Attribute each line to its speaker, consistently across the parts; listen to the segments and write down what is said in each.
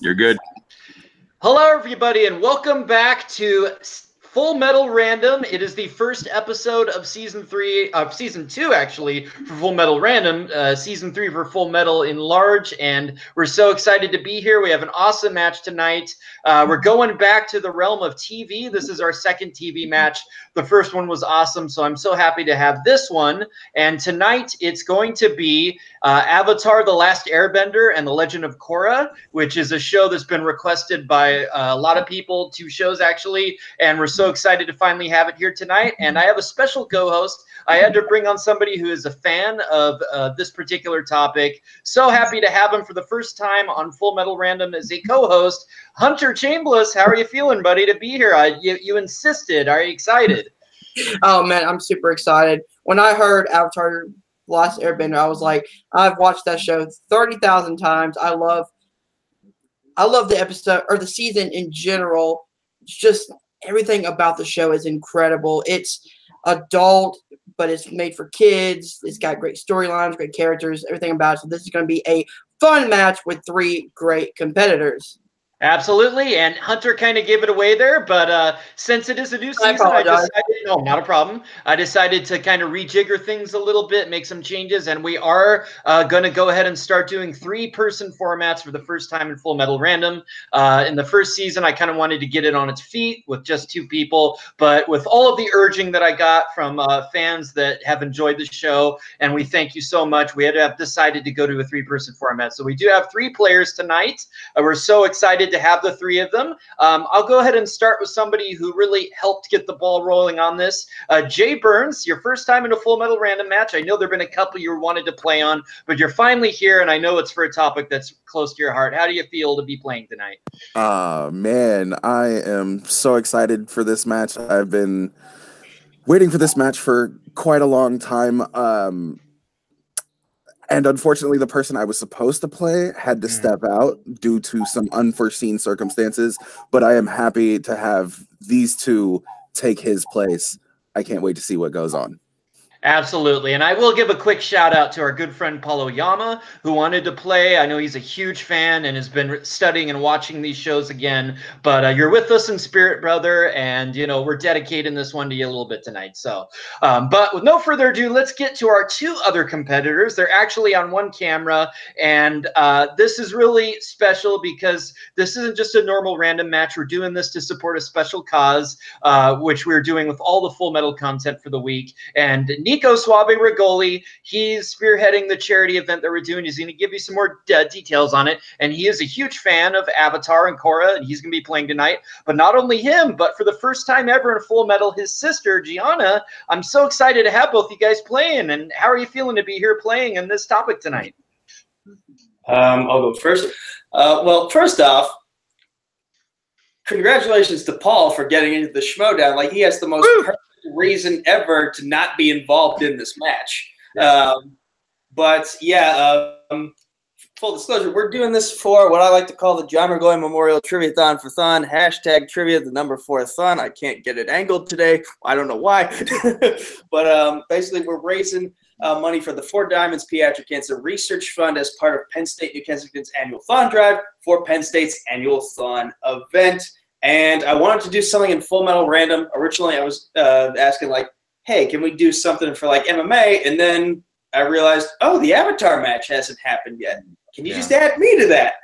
Speaker 1: You're good.
Speaker 2: Hello, everybody, and welcome back to Full Metal Random. It is the first episode of season 2, actually, for Full Metal Random. Season 3 for Full Metal Enlarge, and we're so excited to be here. We have an awesome match tonight. We're going back to the realm of TV. This is our second TV match. The first one was awesome, so I'm so happy to have this one. And tonight, it's going to be Avatar: The Last Airbender and The Legend of Korra, which is a show that's been requested by a lot of people, 2 shows actually, and we're so excited to finally have it here tonight. And I have a special co-host. I had to bring on somebody who is a fan of this particular topic. So happy to have him for the first time on Full Metal Random as a co-host. Hunter Chambliss, how are you feeling, buddy, to be here? You insisted. Are you excited?
Speaker 3: Oh, man, I'm super excited. When I heard Avatar: Last Airbender, I was like, I've watched that show 30,000 times. I love the episode or the season in general. It's just everything about the show is incredible. It's adult, but it's made for kids. It's got great storylines, great characters, everything about it. So this is going to be a fun match with 3 great competitors.
Speaker 2: Absolutely, and Hunter kind of gave it away there, but since it is a new season, I decided, no, not a problem. I decided to kind of rejigger things a little bit, make some changes, and we are going to go ahead and start doing 3-person formats for the first time in Full Metal Random. In the first season, I kind of wanted to get it on its feet with just 2 people, but with all of the urging that I got from fans that have enjoyed the show, and we thank you so much, we had to have decided to go to a 3-person format. So we do have 3 players tonight. We're so excited to have the 3 of them. I'll go ahead and start with somebody who really helped get the ball rolling on this. Jay Burns, your first time in a Full Metal Random match. I know there have been a couple you wanted to play on, but you're finally here, and I know it's for a topic that's close to your heart. How do you feel to be playing tonight?
Speaker 1: Man, I am so excited for this match. I've been waiting for this match for quite a long time. And unfortunately, the person I was supposed to play had to step out due to some unforeseen circumstances. But I am happy to have these 2 take his place. I can't wait to see what goes on.
Speaker 2: Absolutely, and I will give a quick shout out to our good friend Paulo Yama, who wanted to play. I know he's a huge fan and has been studying and watching these shows again, but you're with us in spirit, brother, and we're dedicating this one to you a little bit tonight. So, but with no further ado, let's get to our 2 other competitors. They're actually on one camera, and this is really special because this isn't just a normal random match. We're doing this to support a special cause, which we're doing with all the Full Metal content for the week, and Nico Suave Rigoli, he's spearheading the charity event that we're doing. He's going to give you some more details on it, and he is a huge fan of Avatar and Korra, and he's going to be playing tonight. But not only him, but for the first time ever in Full Metal, his sister, Gianna. I'm so excited to have both you guys playing, and how are you feeling to be here playing in this topic tonight?
Speaker 4: I'll go first. Well, first off, congratulations to Paul for getting into the Schmodown. Like, he has the most perfect reason ever to not be involved in this match. But yeah, full disclosure, we're doing this for what I like to call the John Mergoy Memorial Triviathon for Thon, hashtag trivia, the number 4 Thon. I can't get it angled today. I don't know why. But basically, we're raising money for the 4 Diamonds Pediatric Cancer Research Fund as part of Penn State New Kensington's annual Thon Drive for Penn State's annual Thon event. And I wanted to do something in Full Metal Random. Originally, I was asking, like, hey, can we do something for, like, MMA? And then I realized, oh, the Avatar match hasn't happened yet. Can you just add me to that?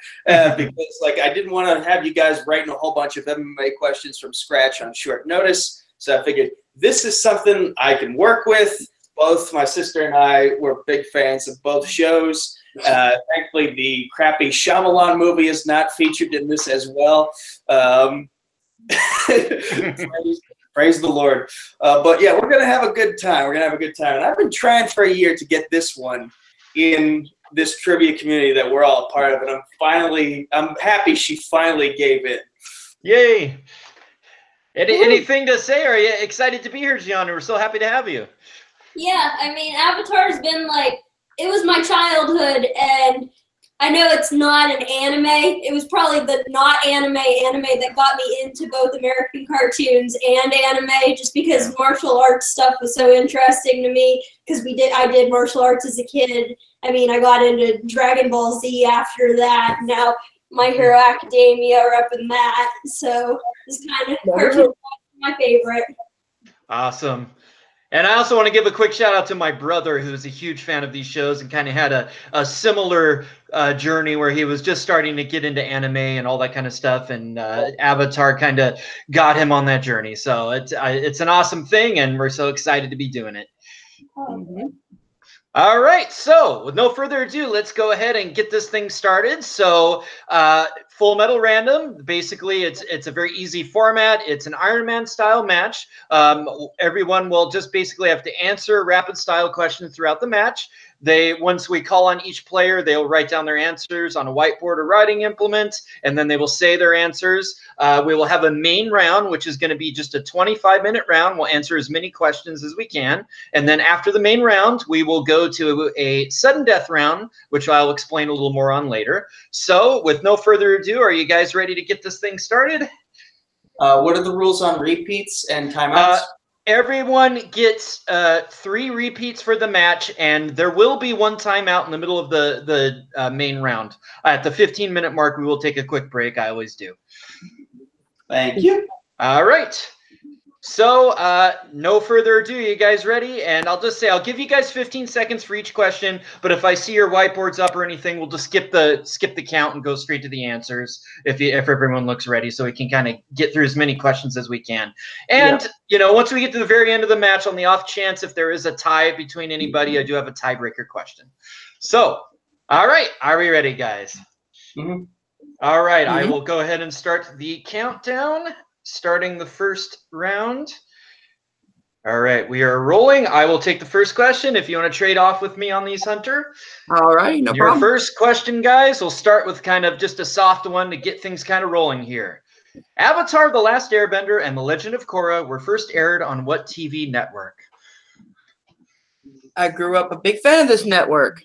Speaker 4: Because, like, I didn't want to have you guys writing a whole bunch of MMA questions from scratch on short notice. So I figured this is something I can work with. Both my sister and I were big fans of both shows. Thankfully, the crappy Shyamalan movie is not featured in this as well. Praise the Lord. But yeah, we're going to have a good time. We're going to have a good time. And I've been trying for a year to get this one in this trivia community that we're all a part of. And I'm happy she finally gave in.
Speaker 2: Yay. Anything to say? Are you excited to be here, Gianna? We're so happy to have you.
Speaker 5: Yeah, I mean, Avatar's been like, it was my childhood, and I know it's not an anime. It was probably the not anime that got me into both American cartoons and anime, just because martial arts stuff was so interesting to me, because I did martial arts as a kid. I mean, I got into Dragon Ball Z after that. Now, My Hero Academia repping that. So it's kind of cartoon my favorite.
Speaker 2: Awesome. And I also want to give a quick shout out to my brother, who's a huge fan of these shows and kind of had a similar journey where he was just starting to get into anime and all that kind of stuff. And Avatar kind of got him on that journey. So it's an awesome thing, and we're so excited to be doing it. All right, so with no further ado, let's go ahead and get this thing started. So, Full Metal Random, basically, it's a very easy format. It's an Iron Man style match. Everyone will just basically have to answer rapid style questions throughout the match. Once we call on each player, they'll write down their answers on a whiteboard or writing implement, and then they will say their answers. We will have a main round, which is going to be just a 25-minute round. We'll answer as many questions as we can. And then after the main round, we will go to a sudden death round, which I'll explain a little more on later. So with no further ado, are you guys ready to get this thing started?
Speaker 4: What are the rules on repeats and timeouts?
Speaker 2: Everyone gets 3 repeats for the match, and there will be 1 timeout in the middle of the main round. At the 15-minute mark, we will take a quick break. I always do.
Speaker 4: Thank you.
Speaker 2: All right. So no further ado, you guys ready? And I'll just say, I'll give you guys 15 seconds for each question, but if I see your whiteboards up or anything, we'll just skip the count and go straight to the answers if everyone looks ready, so we can kind of get through as many questions as we can. And, once we get to the very end of the match, on the off chance if there is a tie between anybody, I do have a tiebreaker question. So, all right, are we ready, guys?
Speaker 4: Mm-hmm.
Speaker 2: All right, I will go ahead and start the countdown. Starting the first round. All right, we are rolling. I will take the first question if you want to trade off with me on these, Hunter.
Speaker 3: All right, no
Speaker 2: Your
Speaker 3: problem.
Speaker 2: first question, guys, we'll start with kind of just a soft one to get things kind of rolling here. Avatar: The Last Airbender and The Legend of Korra were first aired on what TV network?
Speaker 3: I grew up a big fan of this network.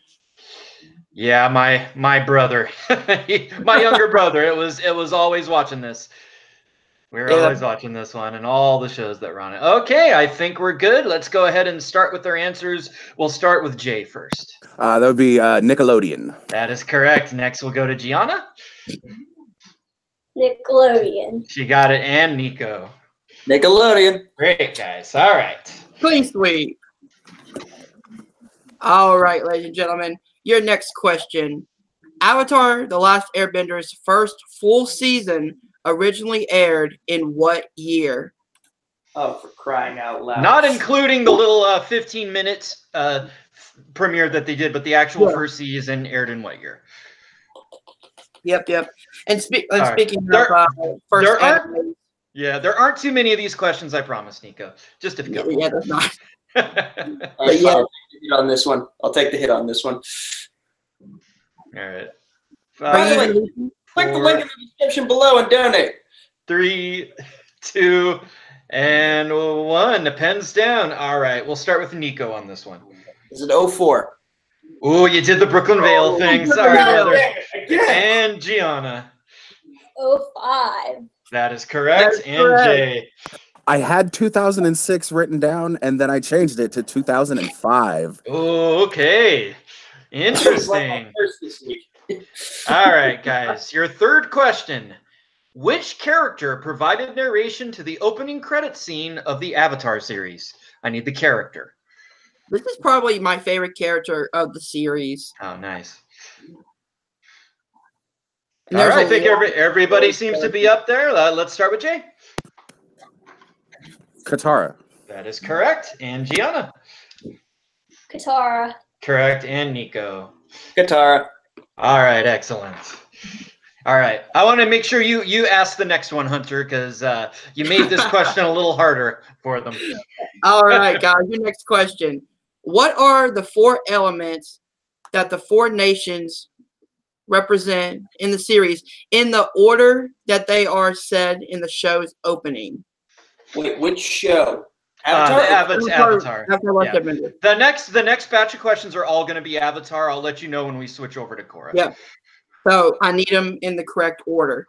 Speaker 2: Yeah, my brother, my younger brother. It was always watching this. We were always watching this one and all the shows that were on it. Okay, I think we're good. Let's go ahead and start with our answers. We'll start with Jay first.
Speaker 1: That would be Nickelodeon.
Speaker 2: That is correct. Next, we'll go to Gianna.
Speaker 5: Nickelodeon.
Speaker 2: She got it. And Nico.
Speaker 4: Nickelodeon.
Speaker 2: Great, guys. All right.
Speaker 3: Please, sweet. All right, ladies and gentlemen, your next question. Avatar: The Last Airbender's first full season originally aired in what year?
Speaker 4: Oh, for crying out loud.
Speaker 2: Not including the little 15-minute premiere that they did, but the actual first season aired in what year?
Speaker 3: Yep. And speaking of first
Speaker 2: there
Speaker 3: anime,
Speaker 2: there aren't too many of these questions, I promise, Nico. Just a couple.
Speaker 3: yeah, there's not.
Speaker 4: All right,
Speaker 3: yeah.
Speaker 4: I'll take the hit on this one. I'll take the hit on this one.
Speaker 2: All right.
Speaker 4: By the way, click the link in the description below and donate.
Speaker 2: 3, 2, and 1. The pen's down. All right, we'll start with Nico on this one.
Speaker 4: Is it 04?
Speaker 2: Oh, you did the Brooklyn Vale thing. Sorry, brother.
Speaker 4: Again.
Speaker 2: And Gianna.
Speaker 5: 05.
Speaker 2: That is correct.
Speaker 3: That's
Speaker 2: and
Speaker 3: correct.
Speaker 2: Jay.
Speaker 1: I had 2006 written down, and then I changed it to 2005.
Speaker 2: Oh, okay. Interesting.
Speaker 4: First this week.
Speaker 2: All right, guys. Your third question. Which character provided narration to the opening credits scene of the Avatar series? I need the character.
Speaker 3: This is probably my favorite character of the series.
Speaker 2: Oh, nice.
Speaker 3: And
Speaker 2: All
Speaker 3: there's
Speaker 2: right, I
Speaker 3: a
Speaker 2: think
Speaker 3: lot
Speaker 2: everybody seems to be up there. Let's start with Jay.
Speaker 1: Katara.
Speaker 2: That is correct. And Gianna.
Speaker 5: Katara.
Speaker 2: Correct. And Nico.
Speaker 4: Katara.
Speaker 2: All right, excellent. All right, I want to make sure you ask the next one, Hunter, because you made this question a little harder for them.
Speaker 3: All right, guys, your next question. What are the 4 elements that the 4 nations represent in the series in the order that they are said in the show's opening?
Speaker 4: Wait, which show?
Speaker 2: Avatar.
Speaker 3: Avatar.
Speaker 2: Yeah. The next batch of questions are all going to be Avatar. I'll let you know when we switch over to Korra.
Speaker 3: Yeah. So I need them in the correct order.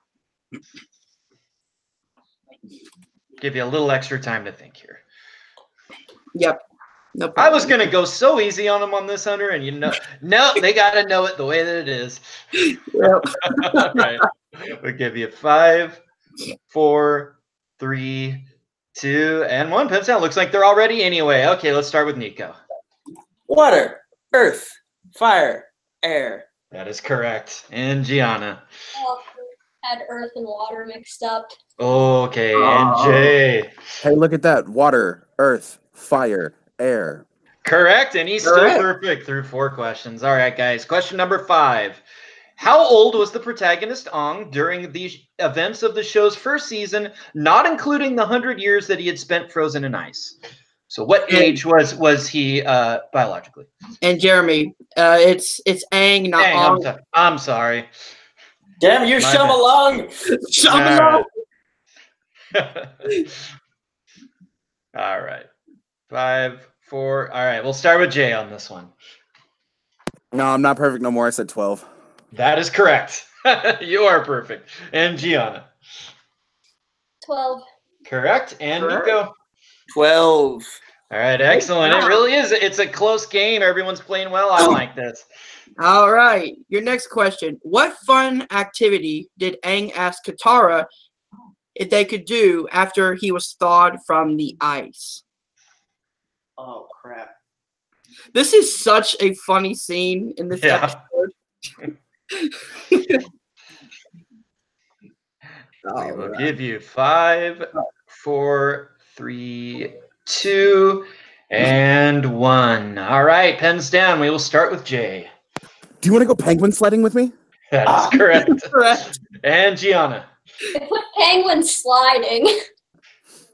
Speaker 2: Give you a little extra time to think here.
Speaker 3: Yep. No
Speaker 2: I
Speaker 3: problem.
Speaker 2: was gonna go so easy on him on this, Hunter, and no, they gotta know it the way that it is.
Speaker 3: Yep.
Speaker 2: All right, we'll give you 5, 4, 3, 2, and 1. Pens down. Looks like they're all ready anyway. Okay, let's start with Nico.
Speaker 4: Water, earth, fire, air.
Speaker 2: That is correct. And Gianna.
Speaker 5: Oh, had earth and water mixed up.
Speaker 2: Okay, and Jay.
Speaker 1: Hey, look at that. Water, earth, fire, air.
Speaker 2: Correct, and he's still
Speaker 3: Correct.
Speaker 2: perfect through 4 questions. All right, guys. Question number 5. How old was the protagonist Ong during the events of the show's first season, not including the 100 years that he had spent frozen in ice? So what age was he biologically?
Speaker 3: And Jeremy, it's Aang, not
Speaker 2: Dang,
Speaker 3: Ong.
Speaker 2: I'm sorry.
Speaker 4: Damn you,
Speaker 2: My
Speaker 4: Shyamalan!
Speaker 3: Shyamalan.
Speaker 2: All right. 5, 4. All right, we'll start with Jay on this one.
Speaker 1: No, I'm not perfect no more. I said 12.
Speaker 2: That is correct. You are perfect. And Gianna.
Speaker 5: 12.
Speaker 2: Correct. And
Speaker 3: Correct.
Speaker 2: Nico.
Speaker 4: 12.
Speaker 2: All right, excellent. It really is. It's a close game. Everyone's playing well. I like this.
Speaker 3: All right. Your next question. What fun activity did Aang ask Katara if they could do after he was thawed from the ice?
Speaker 4: Oh, crap.
Speaker 3: This is such a funny scene in this
Speaker 2: Yeah.
Speaker 3: episode.
Speaker 2: We will give you 5, 4, 3, 2, and 1. All right, pens down. We will start with Jay.
Speaker 1: Do you want to go penguin sledding with me?
Speaker 2: That is correct.
Speaker 3: Correct.
Speaker 2: And Gianna.
Speaker 5: I put penguin sliding.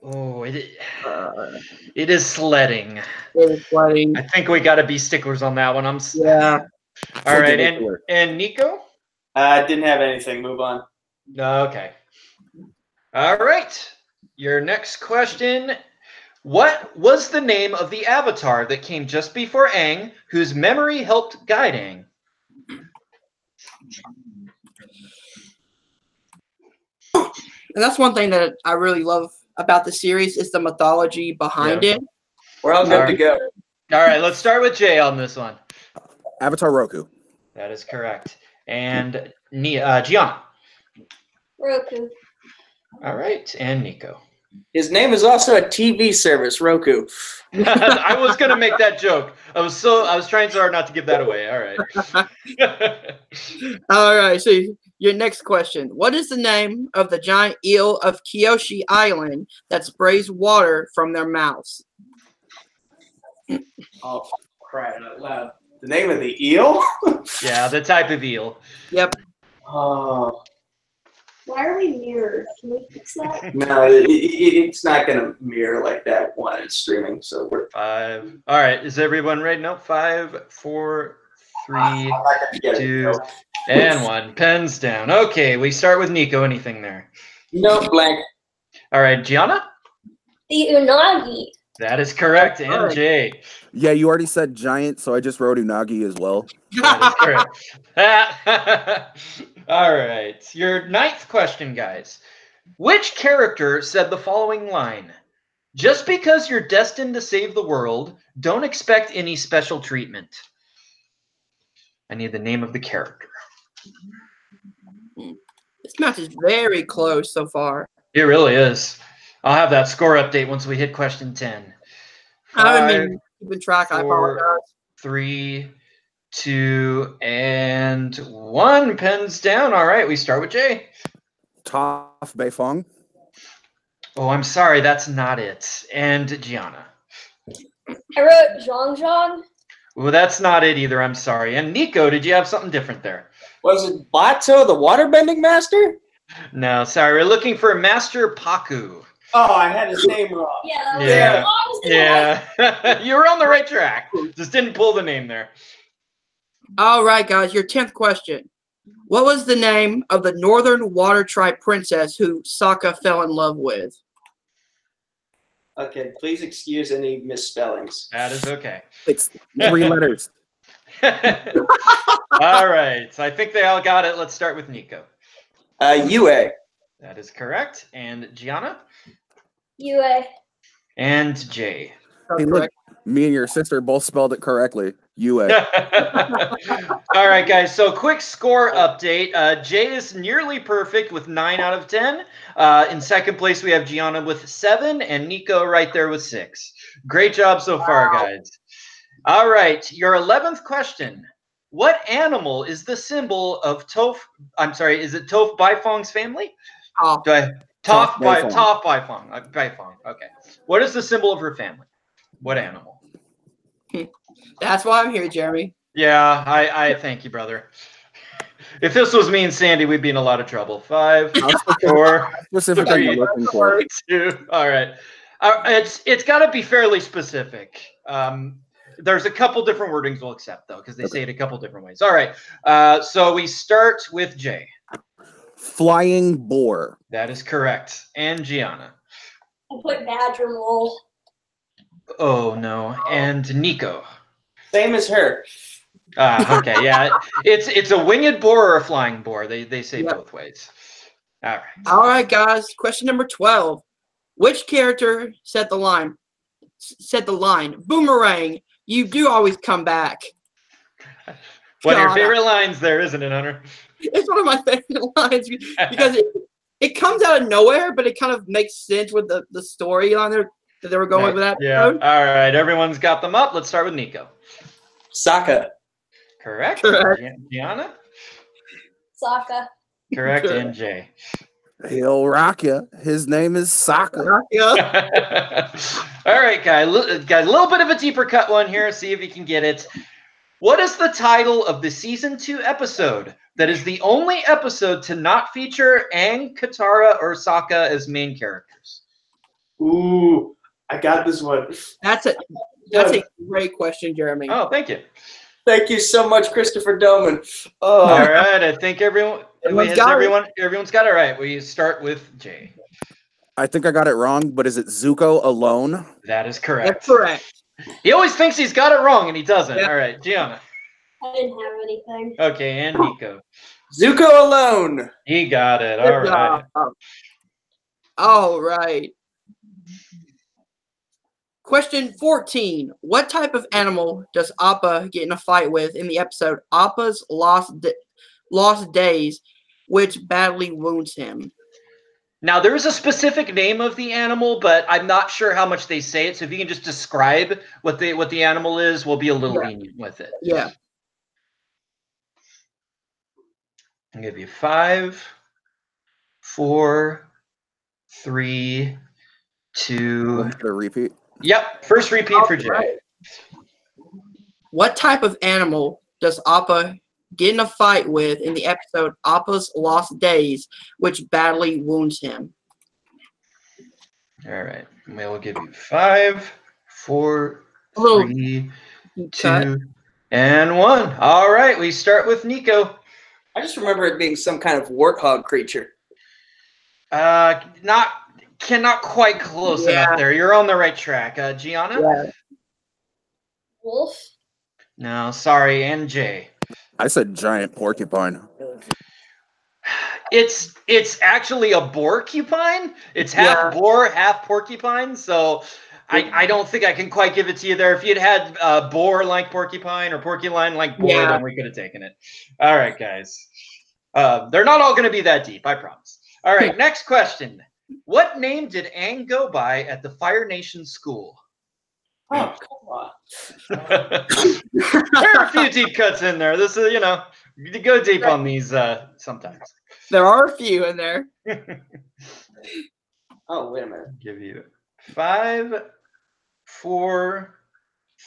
Speaker 2: Oh, it is sledding.
Speaker 3: It is funny.
Speaker 2: I think we got to be sticklers on that one.
Speaker 3: Yeah.
Speaker 2: All right,
Speaker 1: Ridiculous.
Speaker 2: and Nico.
Speaker 4: I didn't have anything. Move on.
Speaker 2: Okay. All right. Your next question. What was the name of the avatar that came just before Aang, whose memory helped guide Aang?
Speaker 3: And that's one thing that I really love about the series is the mythology behind
Speaker 2: Yeah.
Speaker 3: it.
Speaker 4: We're all good
Speaker 2: All
Speaker 4: to go.
Speaker 2: All right, let's start with Jay on this one.
Speaker 1: Avatar Roku.
Speaker 2: That is correct. And Gianna.
Speaker 5: Roku.
Speaker 2: All right, and Nico.
Speaker 4: His name is also a TV service, Roku.
Speaker 2: I was gonna make that joke. I was trying so hard not to give that away. All right.
Speaker 3: All right. So your next question. What is the name of the giant eel of Kyoshi Island that sprays water from their mouths?
Speaker 4: Oh, crying out loud. The name of the eel?
Speaker 2: Yeah, the type of eel.
Speaker 3: Yep.
Speaker 4: Oh,
Speaker 5: Why are we mirrored? Can we fix that?
Speaker 4: no, it's not going to mirror like that when it's streaming. So we're
Speaker 2: 5. All right, is everyone ready? No. 5, 4, 3,
Speaker 4: I'm not going to get
Speaker 2: 2,
Speaker 4: it.
Speaker 2: and 1. Pens down. Okay, we start with Nico. Anything there?
Speaker 4: No, blank.
Speaker 2: All right, Gianna.
Speaker 5: The unagi.
Speaker 2: That is correct. And
Speaker 3: Alright.
Speaker 2: Jay.
Speaker 1: Yeah, you already said giant, so I just wrote Unagi as well.
Speaker 2: That is correct. All right. Your 9th question, guys. Which character said the following line? Just because you're destined to save the world, don't expect any special treatment. I need the name of the character.
Speaker 3: This match is very close so far.
Speaker 2: It really is. I'll have that score update once we hit question 10.
Speaker 3: I haven't
Speaker 2: 5,
Speaker 3: been keeping track. I
Speaker 2: 4,
Speaker 3: apologize.
Speaker 2: 3, 2, and 1. Pens down. All right, we start with Jay.
Speaker 1: Toph Beifong.
Speaker 2: Oh, I'm sorry, that's not it. And Gianna.
Speaker 5: I wrote Zhang Zhang.
Speaker 2: Well, that's not it either. I'm sorry. And Nico, did you have something different there?
Speaker 4: Was it Bato, the waterbending master?
Speaker 2: No, sorry. We're looking for Master Paku.
Speaker 4: Oh, I had his name wrong.
Speaker 5: Yeah, that was
Speaker 2: Yeah.
Speaker 5: I was gonna write-
Speaker 2: Yeah, you were on the right track. Just didn't pull the name there.
Speaker 3: All right, guys. Your 10th question. What was the name of the Northern Water Tribe princess who Sokka fell in love with?
Speaker 4: Okay, please excuse any misspellings.
Speaker 2: That is okay.
Speaker 1: It's 3 letters.
Speaker 2: All right. So I think they all got it. Let's start with Nico.
Speaker 4: UA.
Speaker 2: That is correct. And Gianna?
Speaker 5: UA.
Speaker 2: And Jay.
Speaker 3: So
Speaker 1: Hey, look,
Speaker 3: correct.
Speaker 1: me and your sister both spelled it correctly. UA.
Speaker 2: All right, guys. So, quick score update. Jay is nearly perfect with 9 out of 10. In second place, we have Gianna with 7, and Nico right there with 6. Great job so far, guys. All right, your 11th question. What animal is the symbol of Toph? I'm sorry, is it Toph Beifong's family?
Speaker 3: Oh,
Speaker 2: Do I?
Speaker 1: Toph Beifong.
Speaker 2: Toph Beifong. Beifong. Okay. What is the symbol of her family? What animal?
Speaker 3: that's why I'm here, Jeremy.
Speaker 2: Yeah, I thank you, brother. If this was me and Sandy, we'd be in a lot of trouble. 5, 4,
Speaker 1: Specific are you
Speaker 2: 3,
Speaker 1: looking for?
Speaker 2: 2. All right. It's got to be fairly specific. There's a couple different wordings we'll accept though, because they say it a couple different ways. All right. So we start with Jay.
Speaker 1: Flying boar.
Speaker 2: That is correct. And Gianna.
Speaker 5: I put badger mole.
Speaker 2: Oh no. And Nico.
Speaker 4: Same as her.
Speaker 2: Okay, yeah. It's a winged boar or a flying boar. They say
Speaker 3: Yep.
Speaker 2: both ways. All right.
Speaker 3: All right, guys. Question number 12. Which character said the line? Boomerang. You do always come back.
Speaker 2: One of your
Speaker 3: God,
Speaker 2: favorite lines there, isn't it, Hunter?
Speaker 3: It's one of my favorite lines because it comes out of nowhere, but it kind of makes sense with the storyline that they were going with that.
Speaker 2: Yeah.
Speaker 3: episode.
Speaker 2: All right. Everyone's got them up. Let's start with Nico.
Speaker 4: Sokka.
Speaker 2: Correct.
Speaker 3: Correct.
Speaker 2: Gianna.
Speaker 5: Sokka.
Speaker 2: Correct.
Speaker 3: Correct.
Speaker 2: And Jay.
Speaker 1: He'll rock ya. His name is Sokka.
Speaker 3: Yeah.
Speaker 2: All right, guys. Got a little bit of a deeper cut one here. See if you can get it. What is the title of the season 2 episode that is the only episode to not feature Aang, Katara, or Sokka as main characters?
Speaker 4: Ooh, I got this one.
Speaker 3: That's a great question, Jeremy.
Speaker 2: Oh, thank you.
Speaker 4: Thank you so much, Christopher Doman.
Speaker 2: All
Speaker 4: Oh,
Speaker 2: right. I think everyone's got it right. We start with Jay.
Speaker 1: I think I got it wrong, but is it Zuko alone?
Speaker 2: That is correct.
Speaker 3: That's correct.
Speaker 2: He always thinks he's got it wrong, and he doesn't.
Speaker 3: Yeah.
Speaker 2: All right, Gianna.
Speaker 5: I didn't have anything.
Speaker 2: Okay, and Nico.
Speaker 4: Zuko alone.
Speaker 2: He got it. All
Speaker 3: Good
Speaker 2: right.
Speaker 3: job. All right. Question 14. What type of animal does Appa get in a fight with in the episode Appa's Lost Days, which badly wounds him?
Speaker 2: Now, there is a specific name of the animal, but I'm not sure how much they say it. So if you can just describe what the animal is, we'll be a little lenient with it.
Speaker 3: Yeah.
Speaker 2: I'll give you 5, 4, 3, 2.
Speaker 1: Want to repeat?
Speaker 2: Yep, first repeat for Jay.
Speaker 3: Right. What type of animal does Appa get in a fight with in the episode Appa's Lost Days, which badly wounds him?
Speaker 2: All right, we'll give you 5, 4,
Speaker 3: A little
Speaker 2: 3,
Speaker 3: cut.
Speaker 2: 2, and 1. All right, we start with Nico.
Speaker 4: I just remember it being some kind of warthog creature.
Speaker 2: Cannot quite close
Speaker 3: Yeah.
Speaker 2: enough there. You're on the right track. Gianna?
Speaker 3: Yeah.
Speaker 5: Wolf.
Speaker 2: No, sorry, and Jay.
Speaker 1: I said giant porcupine.
Speaker 2: It's actually a porcupine. It's half boar, half porcupine. So I don't think I can quite give it to you there. If you'd had boar like porcupine or porcupine like boar, then we could have taken it. All right, guys. They're not all going to be that deep, I promise. All right, next question. What name did Aang go by at the Fire Nation school?
Speaker 4: Oh, come on.
Speaker 2: There are a few deep cuts in there. This is, you go deep on these sometimes.
Speaker 3: There are a few in there.
Speaker 4: Oh, wait a minute.
Speaker 2: Give you 5, 4,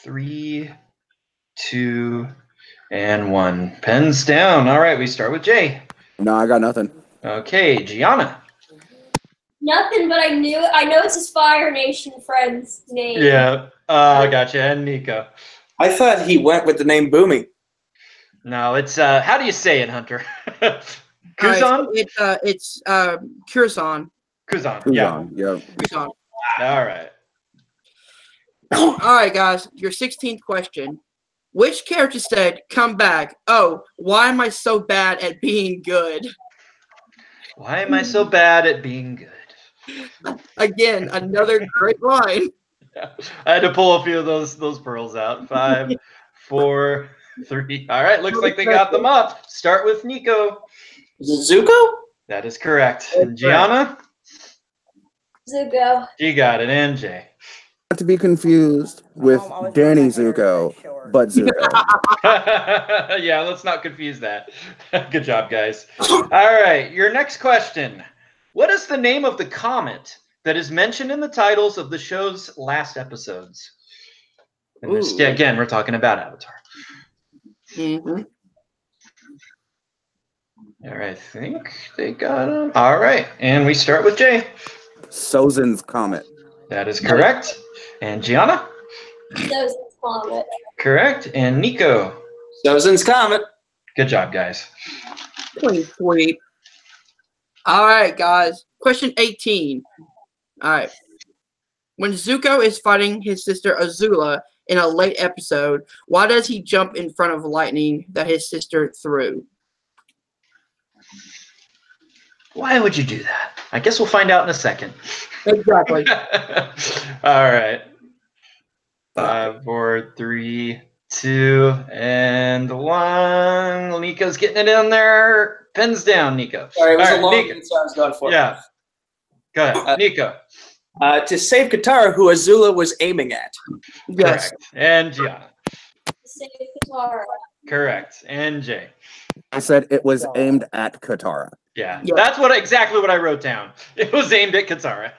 Speaker 2: 3, 2, and 1. Pens down. All right, we start with Jay.
Speaker 1: No, I got nothing.
Speaker 2: Okay, Gianna.
Speaker 5: Nothing, but I know it's his Fire Nation friend's name.
Speaker 2: Yeah, gotcha. And Nico.
Speaker 4: I thought he went with the name Boomy.
Speaker 2: No, it's how do you say it, Hunter? Kuzan?
Speaker 3: It's Curzon.
Speaker 2: Kuzan. Yeah.
Speaker 1: Yeah.
Speaker 3: Curzon.
Speaker 2: All right.
Speaker 3: All right, guys. Your 16th question. Which character said, "Come back"? Oh, why am I so bad at being good?
Speaker 2: Why am I so bad at being good?
Speaker 3: Again, another great line.
Speaker 2: I had to pull a few of those pearls out. 5, 4, 3. All right, looks like they got them up. Start with Nico.
Speaker 4: Is it Zuko?
Speaker 2: That is correct. And Gianna?
Speaker 5: Zuko.
Speaker 2: You got it. And Jay.
Speaker 1: Not to be confused with
Speaker 6: I was
Speaker 1: Danny
Speaker 6: doing my
Speaker 1: Zuko,
Speaker 6: favorite short.
Speaker 1: but Zuko.
Speaker 2: Yeah, let's not confuse that. Good job, guys. All right, your next question. What is the name of the comet that is mentioned in the titles of the show's last episodes? And this,
Speaker 3: Ooh.
Speaker 2: again, we're talking about Avatar.
Speaker 3: Mhm.
Speaker 2: All right, I think they got them. All right, and we start with Jay.
Speaker 1: Sozin's Comet.
Speaker 2: That is correct. And Gianna?
Speaker 5: Those Comet.
Speaker 2: Correct. And Nico?
Speaker 4: Sozin's Comet.
Speaker 2: Good job, guys.
Speaker 3: Pretty sweet. All right, guys. Question 18. All right. When Zuko is fighting his sister Azula in a late episode, why does he jump in front of lightning that his sister threw?
Speaker 2: Why would you do that? I guess we'll find out in a second.
Speaker 3: Exactly.
Speaker 2: All right. 5, 4, 3, 2, and 1. Nico's getting it in there. Pens down, Nico.
Speaker 4: Sorry, it was
Speaker 2: All
Speaker 4: a
Speaker 2: right,
Speaker 4: long
Speaker 2: Nico.
Speaker 4: answer I was going for.
Speaker 2: Yeah. Go ahead, Nico.
Speaker 4: To save Katara, who Azula was aiming at.
Speaker 3: Yes.
Speaker 2: Correct. And Gianna.
Speaker 5: Save Katara.
Speaker 2: Correct. And Jay.
Speaker 1: I said it was aimed at Katara.
Speaker 2: Yeah,
Speaker 3: Yeah.
Speaker 2: that's exactly what I wrote down. It was aimed at Katara.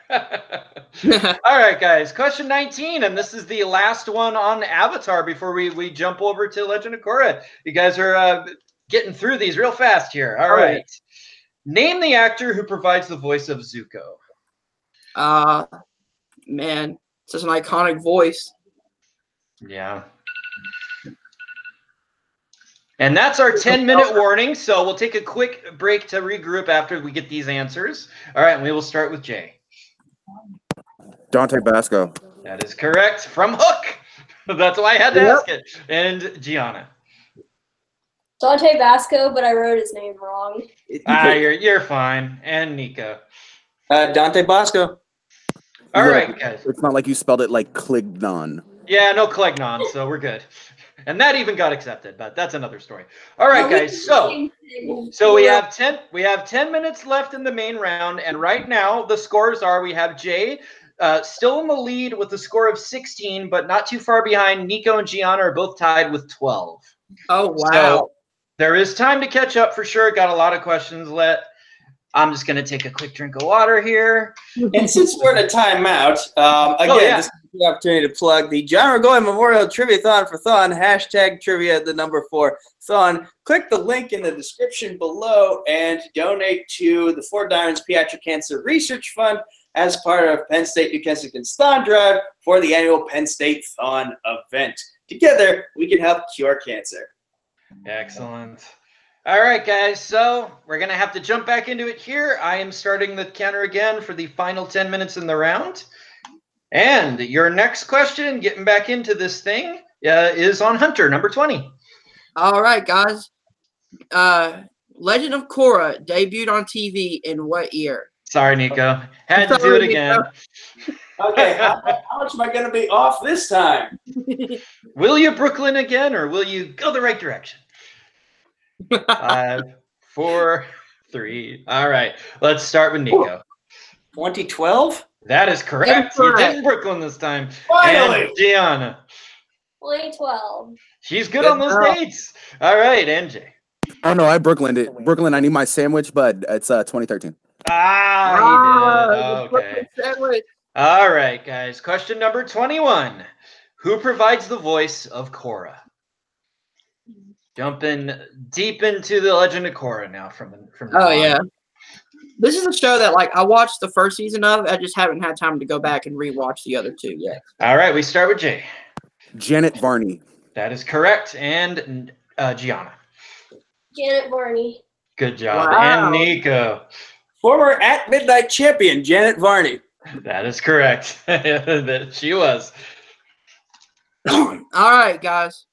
Speaker 2: All right, guys. Question 19, and this is the last one on Avatar before we jump over to Legend of Korra. You guys are getting through these real fast here. All right. Name the actor who provides the voice of Zuko.
Speaker 3: Man, such an iconic voice.
Speaker 2: Yeah. And that's our 10-minute warning, so we'll take a quick break to regroup after we get these answers. All right, and we will start with Jay.
Speaker 1: Dante Basco.
Speaker 2: That is correct. From Hook. That's why I had to ask it. And Gianna.
Speaker 5: Dante Basco, but I wrote his name wrong.
Speaker 2: You're fine. And Nico.
Speaker 4: Dante Bosco.
Speaker 2: All
Speaker 1: Yeah,
Speaker 2: right, guys.
Speaker 1: It's not like you spelled it like Clignon.
Speaker 2: Yeah, no Clegnon, so we're good. And that even got accepted, but that's another story. All right, guys. So we have 10 minutes left in the main round, and right now the scores are: we have Jay still in the lead with a score of 16, but not too far behind. Nico and Gianna are both tied with 12.
Speaker 3: Oh, wow.
Speaker 2: So there is time to catch up for sure. Got a lot of questions left. I'm just going to take a quick drink of water here.
Speaker 4: And since we're in a timeout, this is the opportunity to plug the John Regoy Memorial Trivia-thon for Thon, #trivia, the number 4 Thon. Click the link in the description below and donate to the Fort Diamonds Pediatric Cancer Research Fund as part of Penn State New Kensington's Thon Drive for the annual Penn State Thon event. Together, we can help cure cancer.
Speaker 2: Excellent. All right, guys, so we're going to have to jump back into it here. I am starting the counter again for the final 10 minutes in the round. And your next question, getting back into this thing, is on Hunter, number 20.
Speaker 3: All right, guys. Legend of Korra debuted on TV in what year?
Speaker 2: Sorry, Nico. Had to do it again.
Speaker 4: Okay, how much am I going to be off this time?
Speaker 2: Will you Brooklyn again, or will you go the right direction? 5, 4, 3. All right, let's start with Nico.
Speaker 4: 2012?
Speaker 2: That is correct. You did Brooklyn this time.
Speaker 4: Finally!
Speaker 2: And Gianna.
Speaker 5: 2012.
Speaker 2: She's good on those dates. All right, NJ.
Speaker 1: Oh no, I Brooklyned it. Brooklyn, I need my sandwich, but it's 2013.
Speaker 2: He did. Okay. All right, guys. Question number 21. Who provides the voice of Korra? Jumping deep into the Legend of Korra now from
Speaker 3: Oh, yeah. This is a show that, like, I watched the first season of. I just haven't had time to go back and rewatch the other two yet.
Speaker 2: All right, we start with Jay.
Speaker 1: Janet Varney.
Speaker 2: That is correct. And Gianna.
Speaker 5: Janet Varney.
Speaker 2: Good job.
Speaker 3: Wow.
Speaker 2: And Nico.
Speaker 4: Former At Midnight champion, Janet Varney.
Speaker 2: That is correct. That she was.
Speaker 3: All right, guys.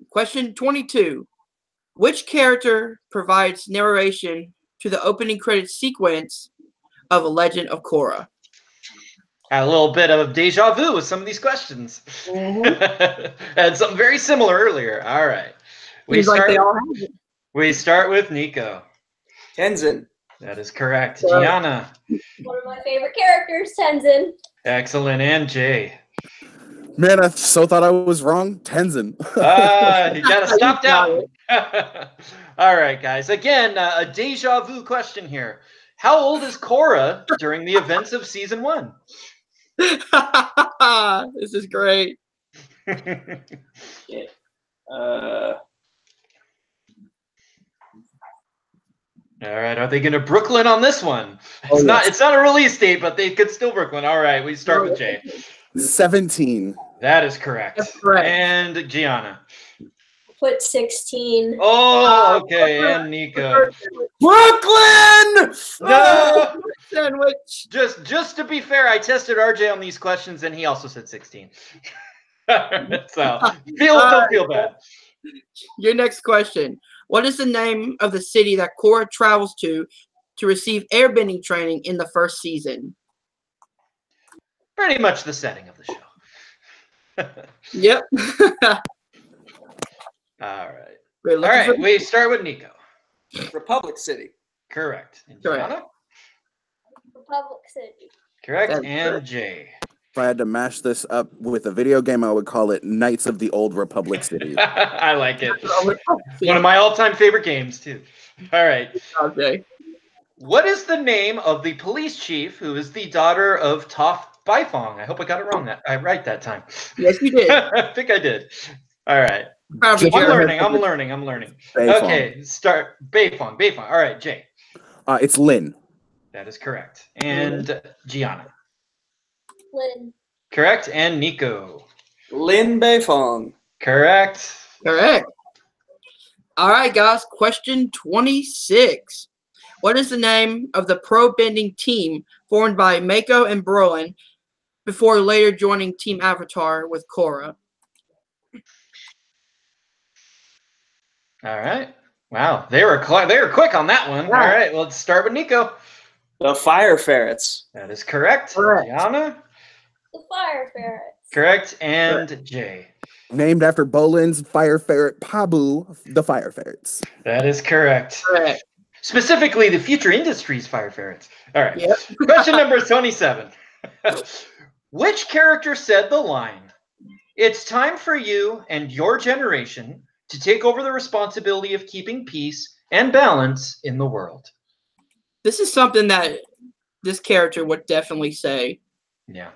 Speaker 3: Question 22. Which character provides narration to the opening credits sequence of A Legend of Korra?
Speaker 2: Had a little bit of deja vu with some of these questions. Had something very similar earlier. All right. We
Speaker 3: Seems like
Speaker 2: start,
Speaker 3: they all have it.
Speaker 2: we start with Nico.
Speaker 4: Tenzin.
Speaker 2: That is correct.
Speaker 3: Correct.
Speaker 2: Gianna.
Speaker 5: One of my favorite characters, Tenzin.
Speaker 2: Excellent. And Jay.
Speaker 1: Man, I so thought I was wrong. Tenzin.
Speaker 2: You got to stop down. All right, guys. Again, a deja vu question here. How old is Korra during the events of season 1?
Speaker 3: This is great.
Speaker 2: All right, are they going to Brooklyn on this one?
Speaker 1: Oh, yes.
Speaker 2: It's not a release date, but they could still Brooklyn. All right, we start with Jay.
Speaker 1: 17.
Speaker 2: That is correct.
Speaker 3: That's correct.
Speaker 2: And Gianna.
Speaker 5: Put 16.
Speaker 2: Oh, okay. And Nico.
Speaker 4: Brooklyn!
Speaker 2: No.
Speaker 3: Sandwich.
Speaker 2: Just to be fair, I tested RJ on these questions, and he also said 16. So don't feel bad.
Speaker 3: Your next question. What is the name of the city that Korra travels to receive airbending training in the first season?
Speaker 2: Pretty much the setting of the show.
Speaker 3: Yep.
Speaker 2: All right.
Speaker 3: We're
Speaker 2: All
Speaker 3: looking
Speaker 2: right.
Speaker 3: for-
Speaker 2: We start with Nico.
Speaker 4: Republic City.
Speaker 2: Correct. And
Speaker 3: Correct.
Speaker 2: Gianna?
Speaker 5: Republic City.
Speaker 2: Correct.
Speaker 3: That's
Speaker 2: And
Speaker 3: correct.
Speaker 2: Jay.
Speaker 1: If I had to mash this up with a video game, I would call it Knights of the Old Republic City.
Speaker 2: I like it. One of my all-time favorite games, too. All right.
Speaker 3: Okay.
Speaker 2: What is the name of the police chief who is the daughter of Toph Beifong? I hope I got it wrong right that time.
Speaker 3: Yes, you did.
Speaker 2: I think I did. All right.
Speaker 3: Proud of you,
Speaker 1: Just-
Speaker 3: Jared.
Speaker 2: I'm learning.
Speaker 1: Beifong.
Speaker 2: Okay, start. Beifong. All right, Jay.
Speaker 1: It's Lin.
Speaker 2: That is correct. And Gianna.
Speaker 5: Lynn.
Speaker 2: Correct. And Nico.
Speaker 4: Lin Beifong.
Speaker 2: Correct.
Speaker 3: Correct. All right, guys. Question 26. What is the name of the pro bending team formed by Mako and Brolin before later joining Team Avatar with Korra?
Speaker 2: All right. Wow, they were quick on that one. All right, well, let's start with Nico.
Speaker 4: The Fire Ferrets.
Speaker 2: That is correct.
Speaker 3: Correct.
Speaker 2: Gianna.
Speaker 5: The Fire Ferrets.
Speaker 2: Correct. And Jay.
Speaker 1: Named after Bolin's fire ferret Pabu, the Fire Ferrets.
Speaker 2: That is correct.
Speaker 3: Correct.
Speaker 2: Specifically, the Future Industries Fire Ferrets. All right.
Speaker 3: Yep.
Speaker 2: Question number 27. Which character said the line, "It's time for you and your generation to take over the responsibility of keeping peace and balance in the world"?
Speaker 3: This is something that this character would definitely say.
Speaker 2: Yeah.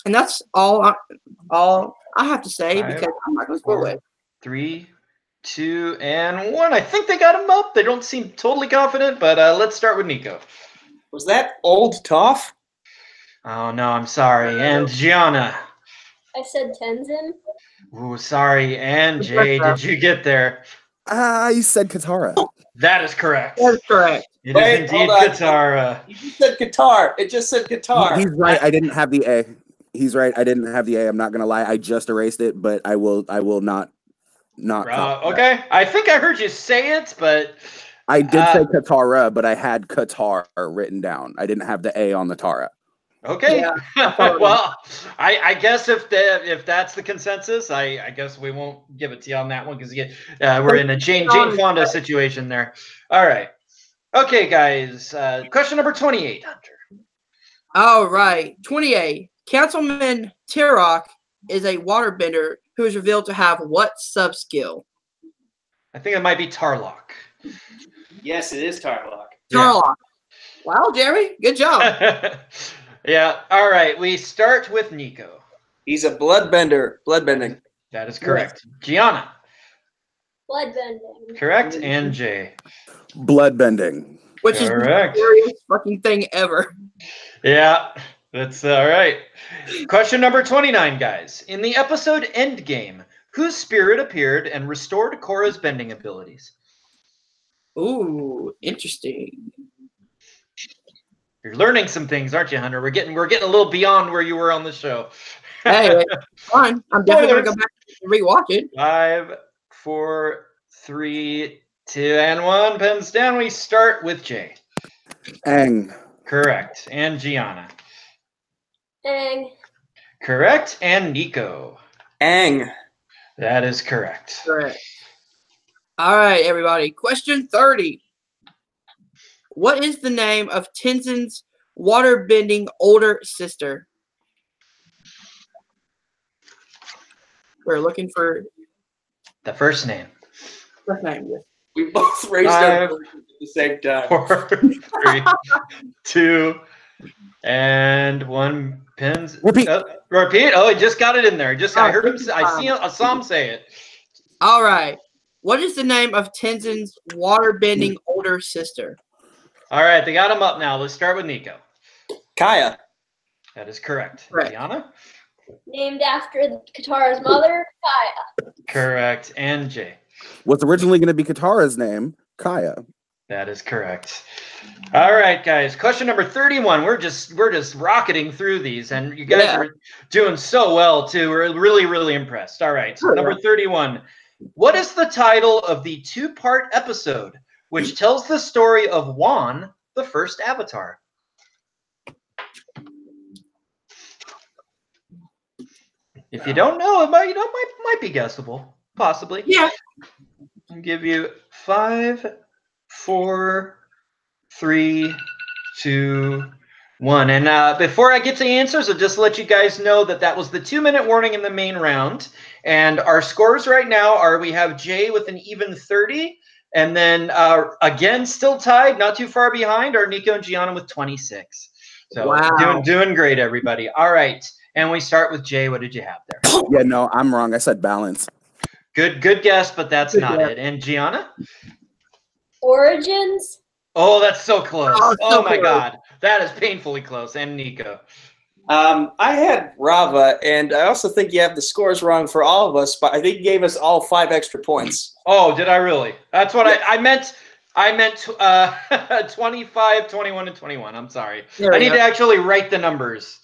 Speaker 3: And that's all I have to say
Speaker 2: Five,
Speaker 3: because I'm not going to spoil it.
Speaker 2: 3, 2, and 1. I think they got him up. They don't seem totally confident, but let's start with Nico.
Speaker 4: Was that old Toph?
Speaker 2: Oh, no, I'm sorry. And Gianna.
Speaker 5: I said Tenzin.
Speaker 2: Ooh, sorry. And Jay, did you get there?
Speaker 1: I said Katara.
Speaker 2: That is correct.
Speaker 3: That's correct.
Speaker 2: It
Speaker 4: Wait,
Speaker 2: is indeed
Speaker 4: hold on.
Speaker 2: Katara.
Speaker 4: You just said guitar. It just said guitar.
Speaker 1: He's right. I didn't have the A. He's right. I didn't have the A. I'm not gonna lie. I just erased it, but I will not.
Speaker 2: Okay. I think I heard you say it, but
Speaker 1: I did say Katara, but I had Qatar written down. I didn't have the A on the Tara.
Speaker 2: okay.
Speaker 3: Yeah.
Speaker 2: Well, I guess if that's the consensus, I guess we won't give it to you on that one because we're in a Jane Fonda situation there. All right. Okay, guys. Question number 28, Hunter.
Speaker 3: All right. 28. Councilman Tirok is a waterbender who is revealed to have what sub-skill?
Speaker 2: I think it might be Tarlock.
Speaker 4: Yes, it is Tarlock.
Speaker 2: Yeah.
Speaker 3: Tarlock. Wow, Jeremy. Good job.
Speaker 2: Yeah. All right. We start with Nico.
Speaker 4: He's a bloodbender. Bloodbending.
Speaker 2: That is correct. Gianna.
Speaker 5: Bloodbending.
Speaker 2: Correct. And Jay.
Speaker 1: Bloodbending.
Speaker 3: Which is the
Speaker 2: Correct.
Speaker 3: scariest fucking thing ever.
Speaker 2: Yeah. That's all right. Question number 29, guys. In the episode Endgame, whose spirit appeared and restored Korra's bending abilities?
Speaker 3: Ooh, interesting.
Speaker 2: You're learning some things, aren't you, Hunter? We're getting a little beyond where you were on the show.
Speaker 3: Hey, fine. I'm definitely going to go back and rewatch it.
Speaker 2: 5, 4, 3, 2, and 1. Pens down. We start with Jay.
Speaker 1: Aang.
Speaker 2: Correct. And Gianna.
Speaker 5: Aang.
Speaker 2: Correct. And Nico.
Speaker 4: Aang.
Speaker 2: That is correct.
Speaker 3: Correct. All right, everybody. Question 30. What is the name of Tenzin's water-bending older sister? We're looking for
Speaker 2: The first name.
Speaker 3: first name. Yes.
Speaker 4: We both raised our voices at the same time.
Speaker 2: 4, 3, 2, and 1. Pins.
Speaker 1: Repeat.
Speaker 2: Repeat. Oh, he just got it in there. I heard him. I saw him say it.
Speaker 3: All right. What is the name of Tenzin's water-bending older sister?
Speaker 2: All right, they got him up now. Let's start with Nico.
Speaker 4: Kaya.
Speaker 2: That is correct.
Speaker 3: Correct.
Speaker 2: Gianna?
Speaker 5: Named after Katara's mother, Kaya.
Speaker 2: Correct. And Jay?
Speaker 1: What's originally going to be Katara's name, Kaya.
Speaker 2: That is correct. All right, guys. Question number 31. We're just rocketing through these, and you guys are doing so well too. We're really, really impressed. All right, number 31. What is the title of the 2-part episode which tells the story of Wan, the first Avatar? If you don't know, it might be guessable, possibly.
Speaker 3: Yeah.
Speaker 2: I'll give you 5, 4, 3, 2, 1. And before I get to answers, I'll just let you guys know that was the 2-minute warning in the main round. And our scores right now are, we have Jay with an even 30. And then, again, still tied, not too far behind, are Nico and Gianna with 26. So
Speaker 3: wow.
Speaker 2: doing great, everybody. All right. And we start with Jay. What did you have there?
Speaker 1: Yeah, no, I'm wrong. I said balance.
Speaker 2: Good guess, but that's not it. And Gianna?
Speaker 5: Origins.
Speaker 2: Oh, that's so close.
Speaker 3: Oh,
Speaker 2: My
Speaker 3: close.
Speaker 2: God. That is painfully close. And Nico?
Speaker 4: I had Rava, and I also think you have the scores wrong for all of us, but I think you gave us all 5 extra points.
Speaker 2: Oh, did I really? That's what I meant. I meant 25, 21, and 21. I'm sorry. I need to actually write the numbers.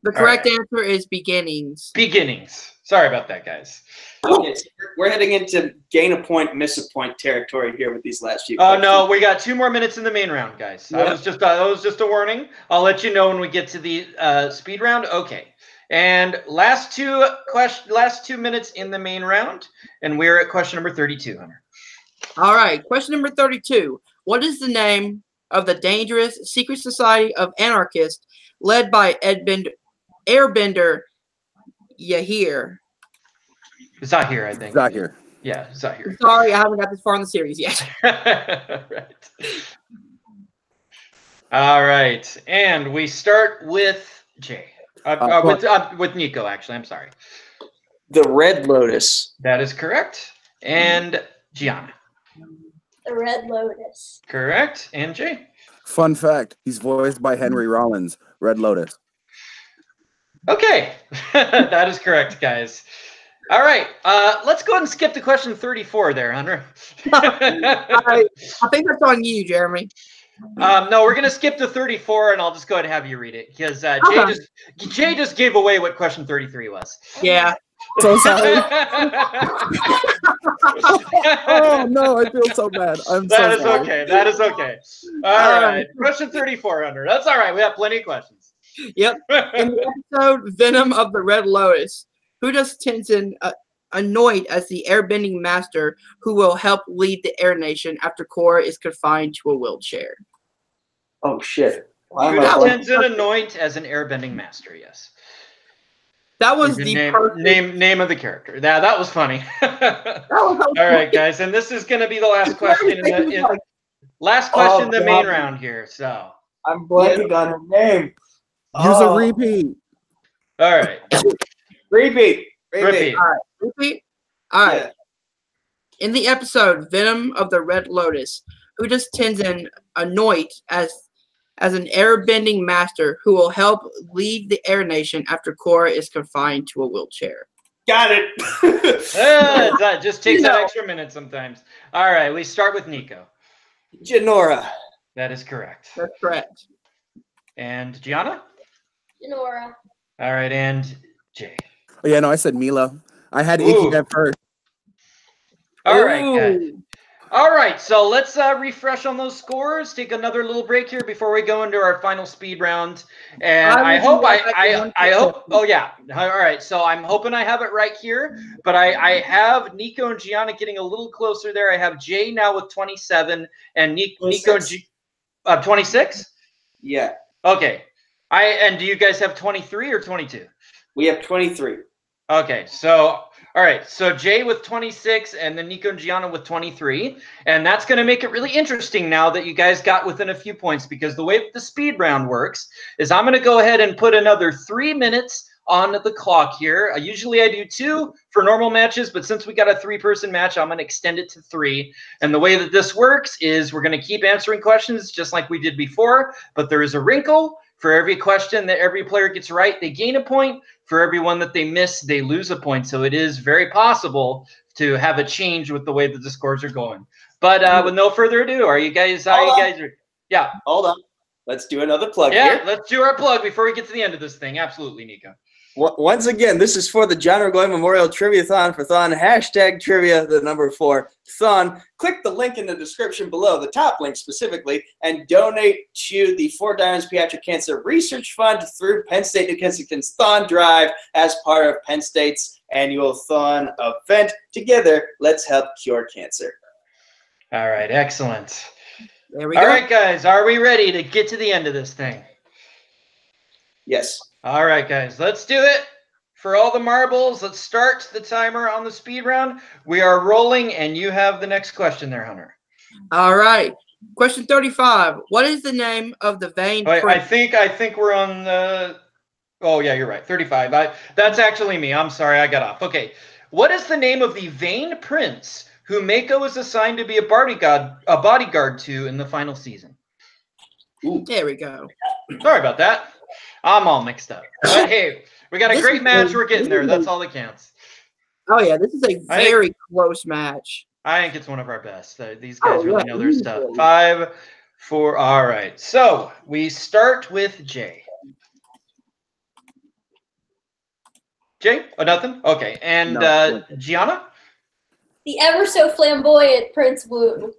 Speaker 3: The correct answer is beginnings.
Speaker 2: Beginnings. Sorry about that, guys.
Speaker 4: Okay, so we're heading into gain a point, miss a point territory here with these last few
Speaker 2: Oh
Speaker 4: questions.
Speaker 2: no, we got 2 more minutes in the main round, guys.
Speaker 3: Yep.
Speaker 2: That was just a warning. I'll let you know when we get to the speed round. Okay. And last 2 minutes in the main round, and we're at question number 32, Hunter.
Speaker 3: All right. Question number 32. What is the name of the dangerous secret society of anarchists led by Airbender Yahir?
Speaker 2: Zahir, I think.
Speaker 1: Zahir.
Speaker 2: Yeah, Zahir.
Speaker 3: Sorry, I haven't got this far in the series yet.
Speaker 2: Right. All right. And we start with Jay. With Nico, actually. I'm sorry.
Speaker 4: The Red Lotus.
Speaker 2: That is correct. And Gianna.
Speaker 5: The Red Lotus.
Speaker 2: Correct. And Jay.
Speaker 1: Fun fact, he's voiced by Henry Rollins, Red Lotus.
Speaker 2: Okay. That is correct, guys. All right. Let's go ahead and skip to question 34 there, Hunter.
Speaker 3: I think that's on you, Jeremy.
Speaker 2: No, we're going to skip to 34, and I'll just go ahead and have you read it, because Jay just gave away what question 33 was.
Speaker 3: Yeah.
Speaker 1: So sorry. Oh no, I feel so bad.
Speaker 2: That is okay. All right. Question 34, Hunter. That's all right. We have plenty of questions.
Speaker 3: Yep. In the episode Venom of the Red Lotus, who does Tenzin anoint as the airbending master who will help lead the Air Nation after Korra is confined to a wheelchair?
Speaker 4: Oh, shit.
Speaker 2: Who does Tenzin anoint as an airbending master? Yes.
Speaker 3: That was the
Speaker 2: name of the character. That was funny. All right, guys, and this is going to be the last question in the main round here. So
Speaker 4: I'm blanking on her name.
Speaker 1: Use a repeat.
Speaker 2: All right.
Speaker 4: Repeat.
Speaker 3: All right. Repeat. All right. Yeah. In the episode Venom of the Red Lotus, who does Tenzin anoint as an airbending master who will help lead the Air Nation after Korra is confined to a wheelchair?
Speaker 4: Got it.
Speaker 2: That just takes that extra minute sometimes. All right, we start with Nico.
Speaker 4: Jinora.
Speaker 2: That is correct.
Speaker 3: That's correct.
Speaker 2: And Gianna?
Speaker 5: Jinora.
Speaker 2: All right, and Jay.
Speaker 1: Oh, yeah, no, I said Mila. I had Inky at first.
Speaker 2: All right, guys. All right, so let's refresh on those scores. Take another little break here before we go into our final speed round. And I hope I hope. Oh yeah. All right, so I'm hoping I have it right here. But I have Nico and Gianna getting a little closer there. I have Jay now with 27 and Nico 26.
Speaker 4: Yeah.
Speaker 2: Okay. And do you guys have 23 or 22?
Speaker 4: We have 23.
Speaker 2: Okay, so all right, so Jay with 26 and then Nico and Gianna with 23. And that's going to make it really interesting now that you guys got within a few points, because the way that the speed round works is I'm going to go ahead and put another 3 minutes on the clock here. Usually I do 2 for normal matches, but since we got a 3-person match, I'm going to extend it to 3. And the way that this works is we're going to keep answering questions just like we did before, but there is a wrinkle. For every question that every player gets right, they gain a point. For every one that they miss, they lose a point. So it is very possible to have a change with the way that the scores are going. But with no further ado, are you guys? Yeah.
Speaker 4: Hold on. Let's do another plug
Speaker 2: Yeah,
Speaker 4: here.
Speaker 2: let's do our plug before we get to the end of this thing. Absolutely, Nico.
Speaker 4: Once again, this is for the John Burgoyne Memorial Trivia-thon for Thon. Hashtag trivia, the number 4 Thon. Click the link in the description below, the top link specifically, and donate to the 4 Diamonds Pediatric Cancer Research Fund through Penn State New Kensington's Thon Drive as part of Penn State's annual Thon event. Together, let's help cure cancer.
Speaker 2: All right, excellent.
Speaker 3: There we
Speaker 2: All
Speaker 3: go.
Speaker 2: right, guys, are we ready to get to the end of this thing?
Speaker 4: Yes.
Speaker 2: All right, guys, let's do it. For all the marbles, let's start the timer on the speed round. We are rolling, and you have the next question there, Hunter.
Speaker 3: All right. Question 35. What is the name of the vein?
Speaker 2: I think we're on the. Oh yeah, you're right. 35. That's actually me. I'm sorry, I got off. Okay. What is the name of the Vane Prince who Mako is assigned to be a bodyguard to in the final season?
Speaker 4: Ooh.
Speaker 3: There we go.
Speaker 2: Sorry about that. I'm all mixed up. But hey, we got a great match. We're getting there. That's all that counts.
Speaker 3: Oh, yeah. This is a very close match.
Speaker 2: I think it's one of our best. These guys really know their stuff. 5, 4. All right. So we start with Jay. Jay? Oh, nothing? Okay. And
Speaker 1: No.
Speaker 2: Gianna?
Speaker 5: The ever so flamboyant Prince Wu.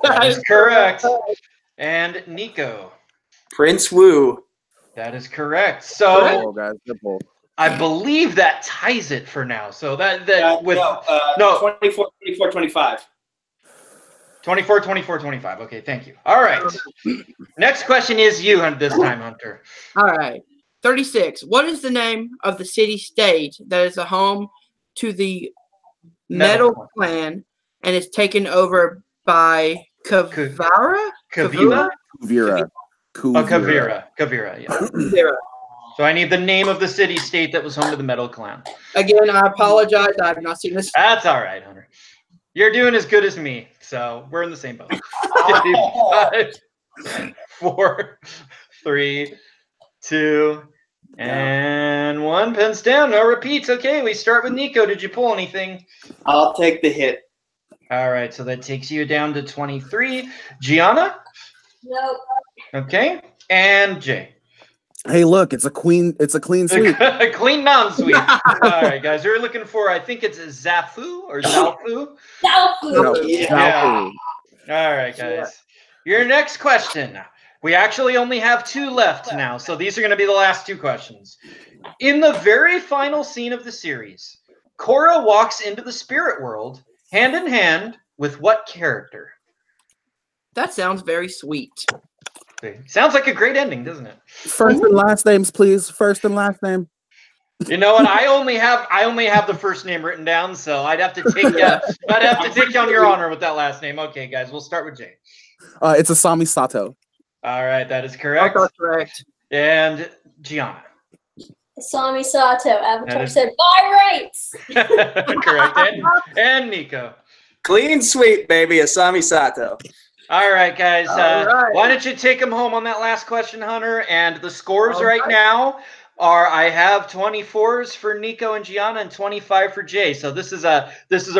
Speaker 2: That is correct. And Nico?
Speaker 4: Prince Wu.
Speaker 2: That is correct. So
Speaker 1: Oh, guys, good pull.
Speaker 2: I believe that ties it for now. So that with
Speaker 4: no, 24, 24, 25.
Speaker 2: 24, 24, 25. Okay, thank you. All right. Next question is you this time, Hunter.
Speaker 3: All right. 36. What is the name of the city-state that is the home to the Metal Clan and is taken over by Kavira?
Speaker 2: Kavira?
Speaker 1: Kuvira.
Speaker 2: Oh, Kavira. Kavira, yeah.
Speaker 3: Kavira.
Speaker 2: So I need the name of the city-state that was home to the Metal Clan.
Speaker 3: Again, I apologize. I have not seen this.
Speaker 2: That's all right, Hunter. You're doing as good as me, so we're in the same boat. 5, 4, 3, 2, and 1. Pens down. No repeats. Okay, we start with Nico. Did you pull anything?
Speaker 4: I'll take the hit.
Speaker 2: All right, so that takes you down to 23. Gianna?
Speaker 5: Nope.
Speaker 2: Okay. And Jay?
Speaker 1: Hey, look, it's a clean sweep.
Speaker 2: A clean mountain sweep. All right, guys. We're looking for, I think it's Zafu or Zalfu.
Speaker 5: Zafu.
Speaker 2: Yeah. All right, guys. Your next question. We actually only have 2 left now, so these are going to be the last 2 questions. In the very final scene of the series, Korra walks into the spirit world hand in hand with what character?
Speaker 3: That sounds very sweet.
Speaker 2: Sounds like a great ending, doesn't it?
Speaker 1: First and last names, please. First and last name.
Speaker 2: You know what? I only have the first name written down, so I'd have to take down your honor with that last name. Okay, guys, we'll start with Jay.
Speaker 1: It's Asami Sato.
Speaker 2: All right, that is correct.
Speaker 3: That's correct.
Speaker 2: And Gianna.
Speaker 5: Asami Sato. Avatar
Speaker 2: is-
Speaker 5: said, buy rights.
Speaker 2: Correct. And Nico.
Speaker 4: Clean sweep, baby. Asami Sato.
Speaker 2: All right, guys.
Speaker 3: All right.
Speaker 2: Why don't you take them home on that last question, Hunter? And the scores
Speaker 3: All
Speaker 2: right
Speaker 3: right.
Speaker 2: now are I have 24s for Nico and Gianna and 25 for Jay. So this is a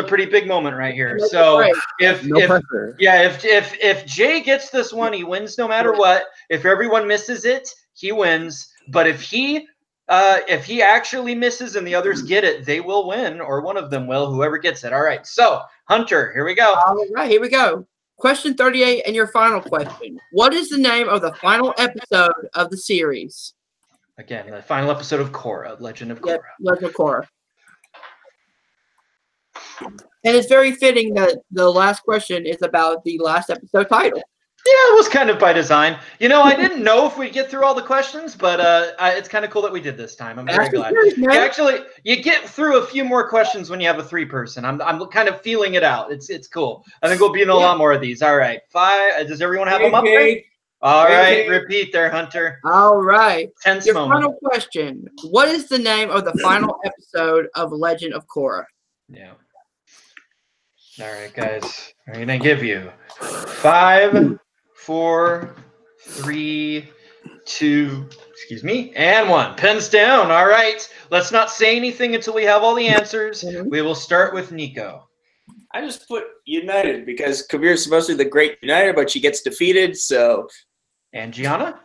Speaker 2: pretty big moment right here.
Speaker 3: That's
Speaker 2: So
Speaker 3: great.
Speaker 2: if
Speaker 1: Pressure.
Speaker 2: if Jay gets this one, he wins no matter what. If everyone misses it, he wins. But if he If he actually misses and the others get it, they will win, or one of them will, whoever gets it. All right. So, Hunter, here we go.
Speaker 3: All right, here we go. Question 38 and your final question. What is the name of the final episode of the series?
Speaker 2: Again, the final episode of Korra, Legend of Korra.
Speaker 3: Yep, Legend of Korra. And it's very fitting that the last question is about the last episode title.
Speaker 2: Yeah, it was kind of by design. You know, I didn't know if we'd get through all the questions, but it's kind of cool that we did this time. I'm very glad. You get through a few more questions when you have a 3-person. I'm kind of feeling it out. It's cool. I think we'll be in a lot more of these. All right. 5. Does everyone have them up there? All right. Repeat there, Hunter.
Speaker 3: All right.
Speaker 2: Tense
Speaker 3: your
Speaker 2: moment.
Speaker 3: final question. What is the name of the final episode of Legend of Korra?
Speaker 2: Yeah. All right, guys. I'm going to give you 5, 4, 3, 2, excuse me, and 1. Pens down. All right. Let's not say anything until we have all the answers. We will start with Nico.
Speaker 4: I just put United because Kabir is supposed to be the great uniter, but she gets defeated, so.
Speaker 2: And Gianna?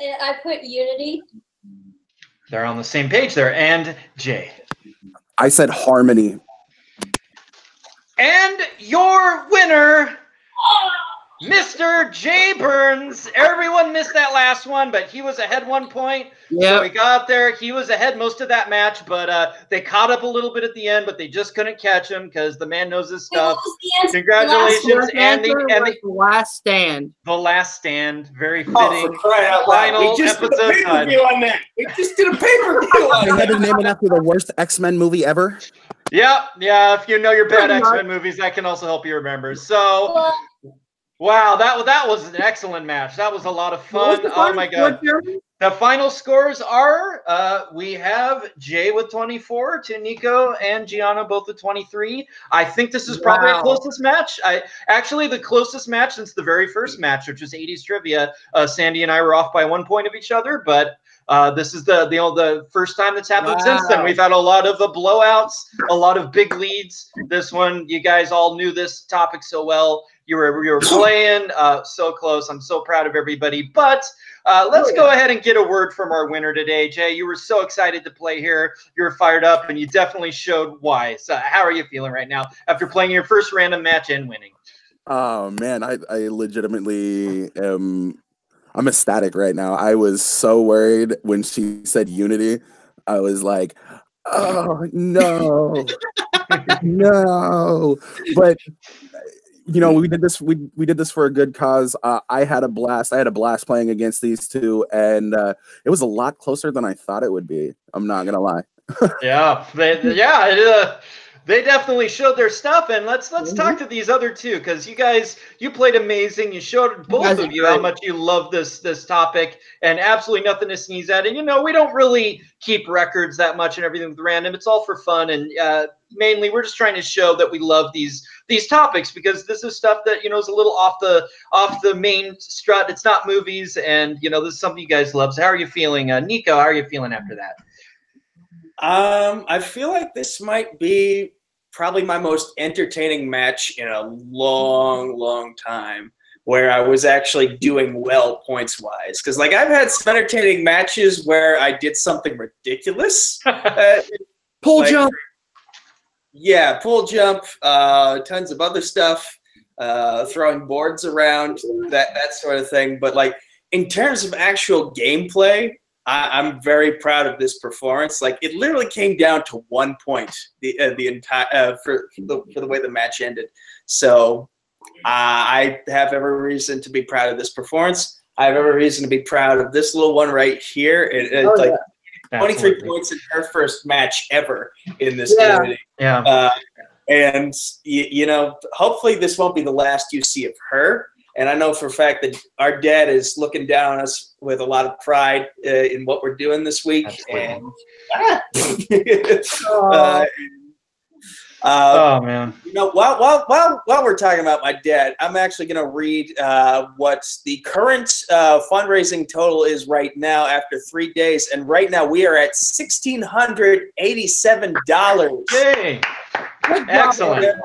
Speaker 5: I put Unity.
Speaker 2: They're on the same page there. And Jay?
Speaker 1: I said Harmony.
Speaker 2: And your winner, Mr. Jay Burns. Everyone missed that last one, but he was ahead 1 point.
Speaker 3: Yeah.
Speaker 2: So we got there. He was ahead most of that match, but they caught up a little bit at the end, but they just couldn't catch him because the man knows his stuff. Congratulations.
Speaker 3: And the last stand.
Speaker 2: The Last Stand. Very fitting.
Speaker 4: Oh, for crying out loud.
Speaker 2: Final
Speaker 4: We just did a
Speaker 2: episode
Speaker 4: pay-per-view on that. We just did a pay-per-view on
Speaker 1: They had to
Speaker 4: that.
Speaker 1: name it after the worst X-Men movie ever.
Speaker 2: Yeah. If you know your bad
Speaker 3: Pretty much.
Speaker 2: X-Men movies, that can also help you remember. So, wow, that was an excellent match. That was a lot of fun. Oh my God. The final scores are we have Jay with 24, to Nico and Gianna both with 23. I think this is probably the closest match. Actually the closest match since the very first match, which was 80s Trivia. Sandy and I were off by 1 point of each other, but this is the first time that's happened since then. We've had a lot of blowouts, a lot of big leads. This one, you guys all knew this topic so well. You were playing so close. I'm so proud of everybody. But let's go ahead and get a word from our winner today. Jay, you were so excited to play here. You were fired up, and you definitely showed why. So how are you feeling right now after playing your first random match and winning?
Speaker 1: Oh, man, I legitimately am. I'm ecstatic right now. I was so worried when she said Unity. I was like, oh, no. No. But you know, we did this. We did this for a good cause. I had a blast. I had a blast playing against these two, and it was a lot closer than I thought it would be. I'm not gonna lie. They
Speaker 2: definitely showed their stuff, and let's talk to these other two because you played amazing. You showed both of you how much you love this topic, and absolutely nothing to sneeze at. And you know, we don't really keep records that much and everything with random. It's all for fun, and mainly we're just trying to show that we love these topics because this is stuff that, you know, is a little off the main strut. It's not movies, and you know, this is something you guys love. So how are you feeling, Nico? How are you feeling after that?
Speaker 4: I feel like this might be probably my most entertaining match in a long, long time where I was actually doing well points-wise. Because, like, I've had some entertaining matches where I did something ridiculous.
Speaker 3: Pull jump.
Speaker 4: Yeah, pull jump, tons of other stuff, throwing boards around, that sort of thing. But, like, in terms of actual gameplay, I'm very proud of this performance. Like, it literally came down to 1 point the entire for the way the match ended. So I have every reason to be proud of this performance. I have every reason to be proud of this little one right here. It's like 23 points in her first match ever in this community.
Speaker 2: Yeah.
Speaker 4: And you know, hopefully this won't be the last you see of her. And I know for a fact that our dad is looking down on us with a lot of pride in what we're doing this week. And,
Speaker 2: oh man!
Speaker 4: You know, while we're talking about my dad, I'm actually going to read what the current fundraising total is right now after 3 days, and right now we are at $1,687.
Speaker 2: Yay! Excellent.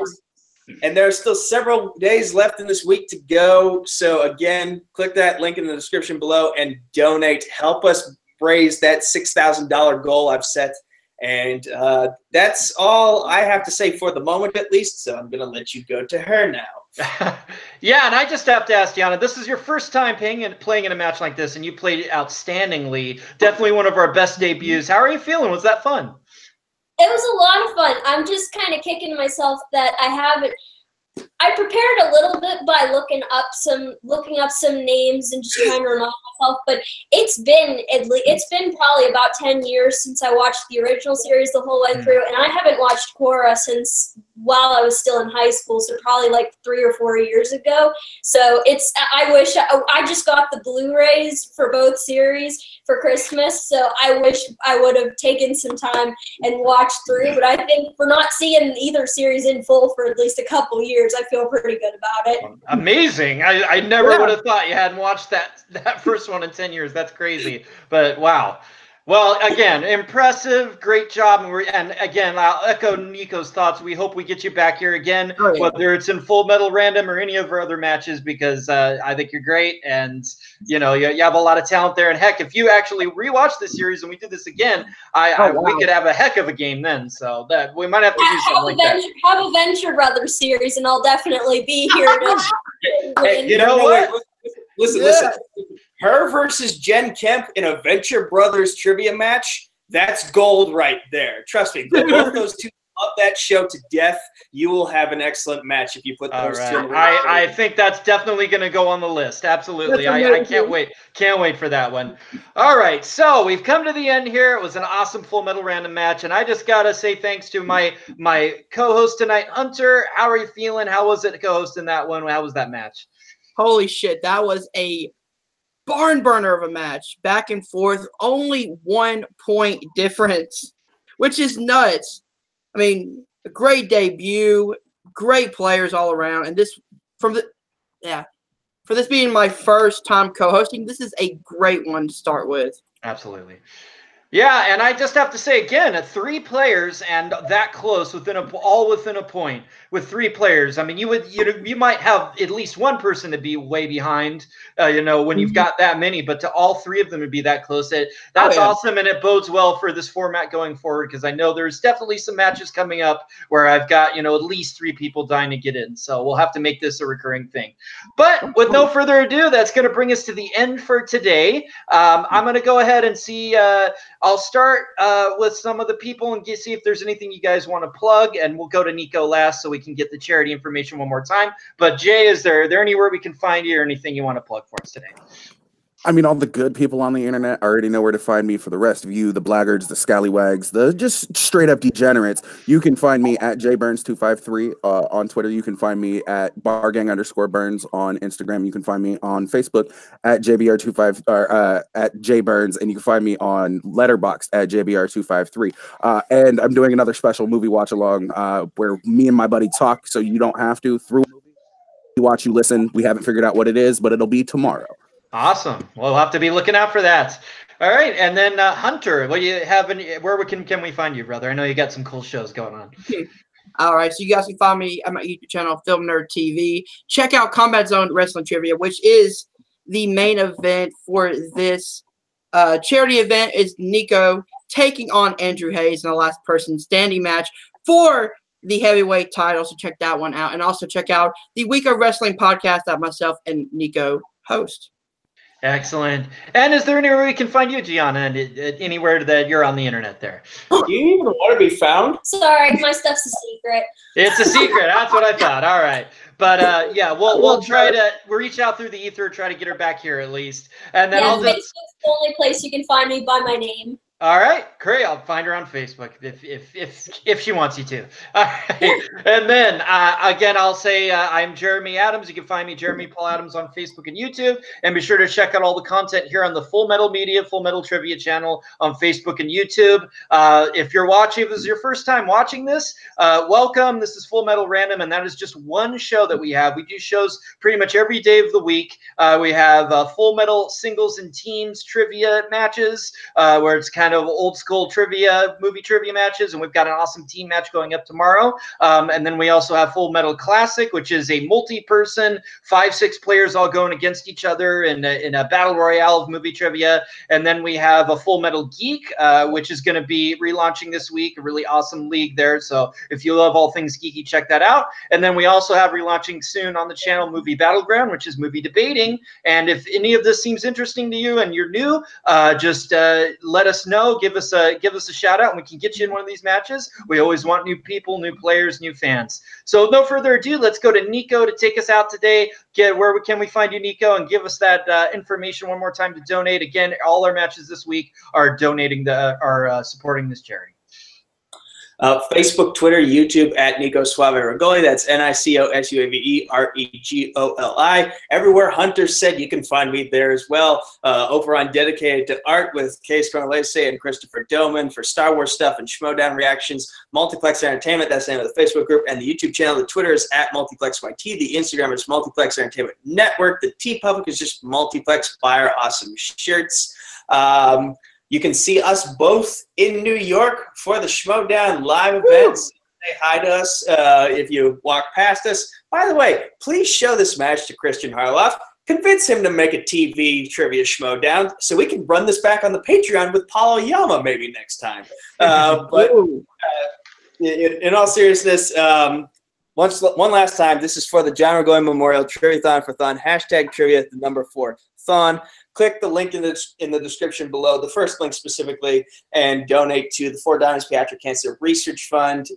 Speaker 4: And there are still several days left in this week to go. So again, click that link in the description below and donate. Help us braze that $6,000 goal I've set. And that's all I have to say for the moment, at least. So I'm going to let you go to her now.
Speaker 2: Yeah, and I just have to ask, Deanna, this is your first time playing in a match like this, and you played outstandingly. Definitely one of our best debuts. How are you feeling? Was that fun?
Speaker 5: It was a lot of fun. I'm just kind of kicking myself that I prepared a little bit by looking up some names and just trying to remind myself. But it's been probably about 10 years since I watched the original series the whole way through, and I haven't watched Korra since while I was still in high school, so probably like 3 or 4 years ago. So I just got the Blu-rays for both series for Christmas, so I wish I would have taken some time and watched through. But I think for not seeing either series in full for at least a couple years, I feel pretty good about it.
Speaker 2: Amazing. I never would have thought you hadn't watched that first one in 10 years. That's crazy. But wow. Well, again, impressive, great job, and again, I'll echo Nico's thoughts. We hope we get you back here again, whether it's in Full Metal Random or any of our other matches, because I think you're great, and you have a lot of talent there. And heck, if you actually rewatch the series and we did this again, we could have a heck of a game then. So that we might have to do something like that.
Speaker 5: Have a Venture Brothers series, and I'll definitely be here to win.
Speaker 2: You know what?
Speaker 4: Listen. Her versus Jen Kemp in a Venture Brothers trivia match, that's gold right there. Trust me. Both those two love that show to death. You will have an excellent match if you put those two.
Speaker 2: I think that's definitely going to go on the list. Absolutely. I can't wait. Can't wait for that one. All right. So we've come to the end here. It was an awesome Full Metal Random match. And I just got to say thanks to my co-host tonight, Hunter. How are you feeling? How was it co-hosting that one? How was that match?
Speaker 3: Holy shit. That was a barn burner of a match, back and forth, only 1 point difference, which is nuts. I mean, a great debut, great players all around, and for this being my first time co-hosting, this is a great one to start with.
Speaker 2: Absolutely. Yeah, and I just have to say again, 3 players and that close within a point with 3 players. I mean, you might have at least one person to be way behind, when you've got that many, but to all 3 of them to be that close, that's awesome, and it bodes well for this format going forward, because I know there's definitely some matches coming up where I've got at least 3 people dying to get in. So we'll have to make this a recurring thing. But with no further ado, that's going to bring us to the end for today. I'm going to go ahead and see. I'll start with some of the people and see if there's anything you guys want to plug, and we'll go to Nico last so we can get the charity information one more time. But Jay, is there anywhere we can find you or anything you want to plug for us today?
Speaker 1: I mean, all the good people on the internet already know where to find me. For the rest of you, the blackguards, the scallywags, the just straight up degenerates, you can find me at jburns253 on Twitter. You can find me at bargang_burns on Instagram. You can find me on Facebook at jbr25 or at jburns, and you can find me on Letterboxd at jbr253. And I'm doing another special movie watch along where me and my buddy talk, so you don't have to. Through a movie, you watch, you listen. We haven't figured out what it is, but it'll be tomorrow.
Speaker 2: Awesome. We'll have to be looking out for that. All right, and then Hunter, what do you have? Where can we find you, brother? I know you got some cool shows going on.
Speaker 3: All right, so you guys can find me at my YouTube channel, Film Nerd TV. Check out Combat Zone Wrestling Trivia, which is the main event for this charity event. Is Nico taking on Andrew Hayes in the last person standing match for the heavyweight title. So check that one out, and also check out the Week of Wrestling podcast that myself and Nico host.
Speaker 2: Excellent. And is there anywhere we can find you, Gianna, and anywhere that you're on the internet there?
Speaker 4: Do you even want to be found?
Speaker 5: Sorry, my stuff's a secret.
Speaker 2: It's a secret. That's what I thought. All right. But we'll try to reach out through the ether, try to get her back here at least. And then
Speaker 5: Facebook's the only place you can find me by my name.
Speaker 2: All right, great. I'll find her on Facebook if she wants you to. All right. And then again, I'll say I'm Jeremy Adams. You can find me Jeremy Paul Adams on Facebook and YouTube, and be sure to check out all the content here on the Full Metal Media, Full Metal Trivia channel on Facebook and YouTube. If you're watching, if this is your first time watching this, welcome. This is Full Metal Random, and that is just one show that we have. We do shows pretty much every day of the week. We have Full Metal singles and teams trivia matches where it's kind kind of old school movie trivia matches, and we've got an awesome team match going up tomorrow. And then we also have Full Metal Classic, which is a multi-person, 5-6 players all going against each other in a battle royale of movie trivia. And then we have a Full Metal Geek, which is going to be relaunching this week, a really awesome league there. So if you love all things geeky, check that out. And then we also have relaunching soon on the channel Movie Battleground, which is movie debating. And if any of this seems interesting to you and you're new, just let us know. Give us a shout out, and we can get you in one of these matches. We always want new people, new players, new fans. So no further ado, let's go to Nico to take us out today. Where can we find you, Nico? And give us that information one more time to donate. Again, all our matches this week are supporting this charity.
Speaker 4: Facebook, Twitter, YouTube at Nico Suave Regoli. That's NicoSuaveRegoli. Everywhere Hunter said you can find me there as well. Over on Dedicated to Art with Case Cornelese and Christopher Doman for Star Wars stuff and Schmodown reactions. Multiplex Entertainment, that's the name of the Facebook group, and the YouTube channel. The Twitter is at MultiplexYT. The Instagram is Multiplex Entertainment Network. The TeePublic is just Multiplex. Buy our awesome shirts. You can see us both in New York for the Schmodown live events. Say hi to us if you walk past us. By the way, please show this match to Christian Harloff. Convince him to make a TV trivia Schmodown so we can run this back on the Patreon with Paulo Yama maybe next time. But in all seriousness, one last time, this is for the John Regoli Memorial Trivia-thon for Thon. Hashtag trivia, the number 4 Thon. Click the link in the description below, the first link specifically, and donate to the 4 Diamonds Pediatric Cancer Research Fund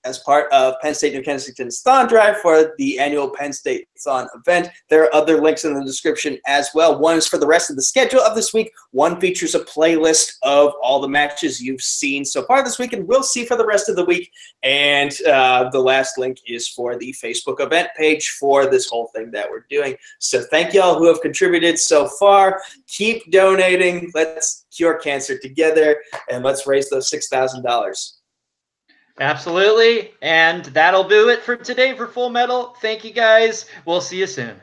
Speaker 4: as part of Penn State New Kensington's Thon Drive for the annual Penn State Thon event. There are other links in the description as well. One is for the rest of the schedule of this week. One features a playlist of all the matches you've seen so far this week and will see for the rest of the week. And the last link is for the Facebook event page for this whole thing that we're doing. So thank y'all who have contributed so far. Keep donating. Let's cure cancer together, and let's raise those $6,000.
Speaker 2: Absolutely. And that'll do it for today for Full Metal. Thank you, guys. We'll see you soon.